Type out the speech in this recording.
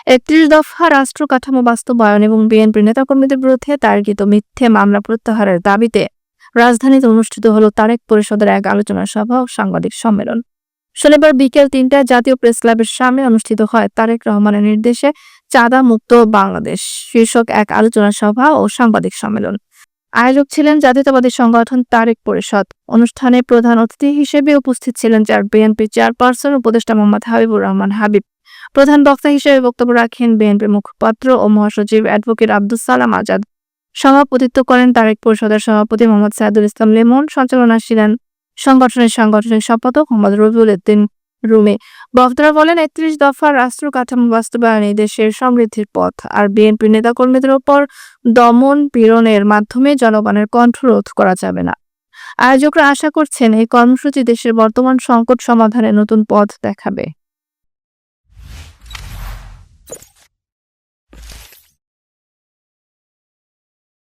৩১ দফা রাষ্ট্র কাঠামো বাস্তবায়ন এবং বিএনপির নেতাকর্মীদের বিরুদ্ধে দায়েরকৃত মিথ্যে মামলা প্রত্যাহারের দাবিতে রাজধানীতে অনুষ্ঠিত হলো তারেক পরিষদের এক আলোচনা সভা ও সাংবাদিক সম্মেলন। শনিবার বিকেল ৩টায় জাতীয় প্রেস ক্লাবের সামনে অনুষ্ঠিত হয় তারেক রহমানের নির্দেশে চাঁদা মুক্ত বাংলাদেশ শীর্ষক এক আলোচনা সভা ও সাংবাদিক সম্মেলন। আয়োজক ছিলেন জাতীয়তাবাদী সংগঠন তারেক পরিষদ। অনুষ্ঠানে প্রধান অতিথি হিসেবে উপস্থিত ছিলেন বিএনপি চেয়ারপারসন উপদেষ্টা মোহাম্মদ হাবিবুর রহমান হাবিব। প্রধান বক্তা হিসেবে বক্তব্য রাখেন বিএনপির মুখপাত্র ও মহাসচিব অ্যাডভোকেট আব্দুস সালাম আজাদ। সভাপতিত্ব করেন তারেক পরিষদের সভাপতি মোহাম্মদ সাইদুল ইসলাম লিমন। সঞ্চালনায় ছিলেন সাংগঠনিক সম্পাদক মোহাম্মদ রবিউল উদ্দিন রুমি। বক্তারা বলেন, ৩১ দফা রাষ্ট্র কাঠামো বাস্তবায়নে দেশের সমৃদ্ধির পথ, আর বিএনপির নেতাকর্মীদের ওপর দমন পীড়নের মাধ্যমে জনগণের কণ্ঠরোধ করা যাবে না। আয়োজকরা আশা করছেন এই কর্মসূচি দেশের বর্তমান সংকট সমাধানে নতুন পথ দেখাবে।